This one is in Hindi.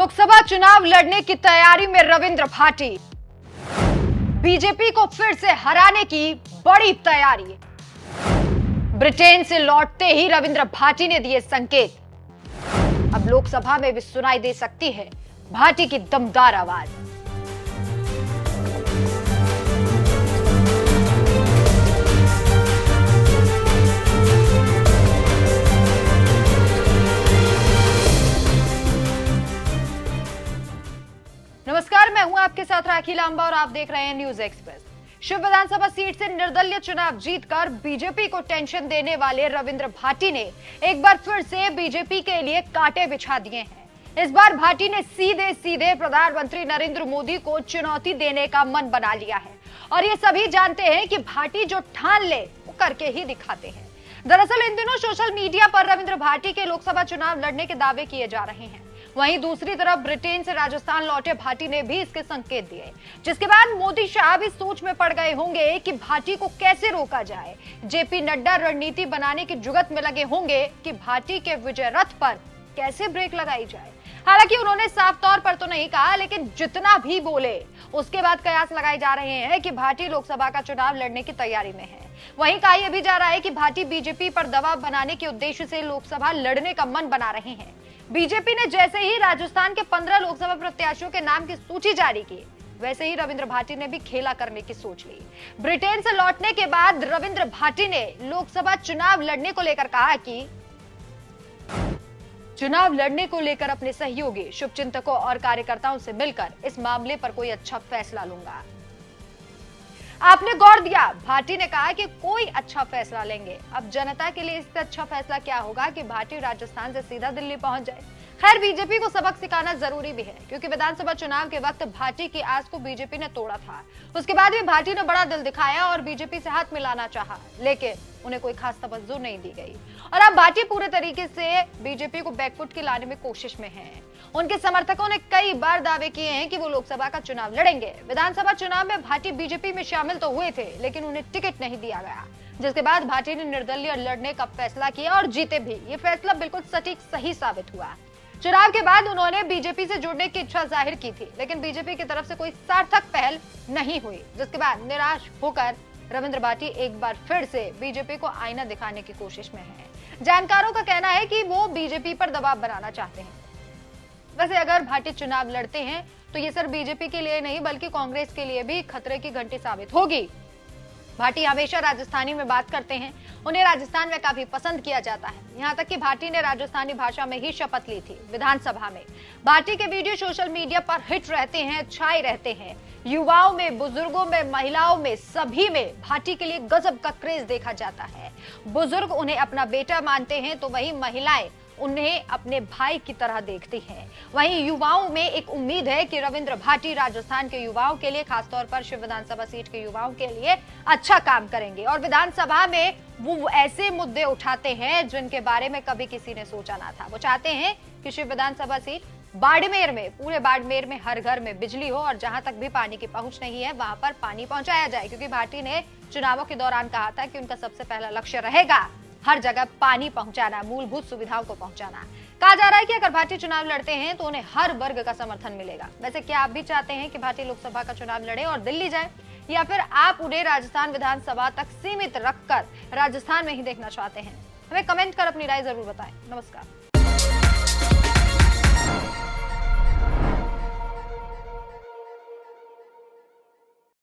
लोकसभा चुनाव लड़ने की तैयारी में रविंद्र भाटी। बीजेपी को फिर से हराने की बड़ी तैयारी। ब्रिटेन से लौटते ही रविंद्र भाटी ने दिए संकेत। अब लोकसभा में भी सुनाई दे सकती है भाटी की दमदार आवाज। नमस्कार, मैं हूं आपके साथ राखी लांबा और आप देख रहे हैं न्यूज एक्सप्रेस। शिव विधानसभा सीट से निर्दलीय चुनाव जीतकर बीजेपी को टेंशन देने वाले रविंद्र भाटी ने एक बार फिर से बीजेपी के लिए कांटे बिछा दिए हैं। इस बार भाटी ने सीधे सीधे प्रधानमंत्री नरेंद्र मोदी को चुनौती देने का मन बना लिया है और ये सभी जानते हैं कि भाटी जो ठान ले वो करके ही दिखाते हैं। दरअसल इन दिनों सोशल मीडिया पर रविंद्र भाटी के लोकसभा चुनाव लड़ने के दावे किए जा रहे हैं। वहीं दूसरी तरफ ब्रिटेन से राजस्थान लौटे भाटी ने भी इसके संकेत दिए, जिसके बाद मोदी शाह भी सोच में पड़ गए होंगे कि भाटी को कैसे रोका जाए। जेपी नड्डा रणनीति बनाने की जुगत में लगे होंगे कि भाटी के विजय रथ पर कैसे ब्रेक लगाई जाए। हालांकि उन्होंने साफ तौर पर तो नहीं कहा, लेकिन जितना भी बोले उसके बाद कयास लगाए जा रहे हैं कि भाटी लोकसभा का चुनाव लड़ने की तैयारी में है। वहीं कहा यह भी जा रहा है कि भाटी बीजेपी पर दबाव बनाने के उद्देश्य से लोकसभा लड़ने का मन बना रहे हैं। बीजेपी ने जैसे ही राजस्थान के 15 लोकसभा प्रत्याशियों के नाम की सूची जारी की, वैसे ही रविंद्र भाटी ने भी खेला करने की सोच ली। ब्रिटेन से लौटने के बाद रविंद्र भाटी ने लोकसभा चुनाव लड़ने को लेकर कहा कि चुनाव लड़ने को लेकर अपने सहयोगी शुभचिंतकों और कार्यकर्ताओं से मिलकर इस मामले पर कोई अच्छा फैसला लूंगा। आपने गौर दिया, भाटी ने कहा कि कोई अच्छा फैसला लेंगे। अब जनता के लिए इससे अच्छा फैसला क्या होगा कि भाटी राजस्थान से सीधा दिल्ली पहुंच जाए। खैर, बीजेपी को सबक सिखाना जरूरी भी है, क्योंकि विधानसभा चुनाव के वक्त भाटी की आस को बीजेपी ने तोड़ा था। उसके बाद भी भाटी ने बड़ा दिल दिखाया और बीजेपी से हाथ मिलाना चाहा, लेकिन उन्हें कोई खास तवज्जो नहीं दी गई और अब भाटी पूरे तरीके से बीजेपी को बैकफुट की लाने में कोशिश में है। उनके समर्थकों ने कई बार दावे किए हैं कि वो लोकसभा का चुनाव लड़ेंगे। विधानसभा चुनाव में भाटी बीजेपी में शामिल तो हुए थे, लेकिन उन्हें टिकट नहीं दिया गया, जिसके बाद भाटी ने निर्दलीय लड़ने का फैसला किया और जीते भी। ये फैसला बिल्कुल सटीक सही साबित हुआ। चुनाव के बाद उन्होंने बीजेपी से जुड़ने की इच्छा जाहिर की थी, लेकिन बीजेपी की तरफ से कोई सार्थक पहल नहीं हुई, जिसके बाद निराश होकर रविंद्र भाटी एक बार फिर से बीजेपी को आईना दिखाने की कोशिश में है। जानकारों का कहना है कि वो बीजेपी पर दबाव बनाना चाहते हैं। वैसे अगर भाटी चुनाव लड़ते हैं तो ये सिर्फ बीजेपी के लिए नहीं बल्कि कांग्रेस के लिए भी खतरे की घंटी साबित होगी। भाटी हमेशा राजस्थानी में बात करते हैं, उन्हें राजस्थान में काफी पसंद किया जाता है। यहाँ तक कि भाटी ने राजस्थानी भाषा में ही शपथ ली थी विधानसभा में। भाटी के वीडियो सोशल मीडिया पर हिट रहते हैं, छाए रहते हैं। युवाओं में, बुजुर्गों में, महिलाओं में, सभी में भाटी के लिए गजब का क्रेज देखा जाता है। बुजुर्ग उन्हें अपना बेटा मानते हैं तो वहीं महिलाएं उन्हें अपने भाई की तरह देखती हैं। वहीं युवाओं में एक उम्मीद है कि रविंद्र भाटी राजस्थान के युवाओं के लिए, खासतौर पर शिव विधानसभा सीट के युवाओं के लिए अच्छा काम करेंगे और विधानसभा में वो ऐसे मुद्दे उठाते हैं जिनके बारे में कभी किसी ने सोचा ना था। वो चाहते हैं कि शिव विधानसभा सीट बाड़मेर में, पूरे बाड़मेर में हर घर में बिजली हो और जहां तक भी पानी की पहुंच नहीं है वहां पर पानी पहुंचाया जाए, क्योंकि भाटी ने चुनावों के दौरान कहा था कि उनका सबसे पहला लक्ष्य रहेगा हर जगह पानी पहुंचाना, मूलभूत सुविधाओं को पहुंचाना। कहा जा रहा है कि अगर भाटी चुनाव लड़ते हैं तो उन्हें हर वर्ग का समर्थन मिलेगा। वैसे क्या आप भी चाहते हैं कि भाटी लोकसभा का चुनाव लड़े और दिल्ली जाए, या फिर आप उन्हें राजस्थान विधानसभा तक सीमित रखकर राजस्थान में ही देखना चाहते हैं? हमें कमेंट कर अपनी राय जरूर बताएं। नमस्कार।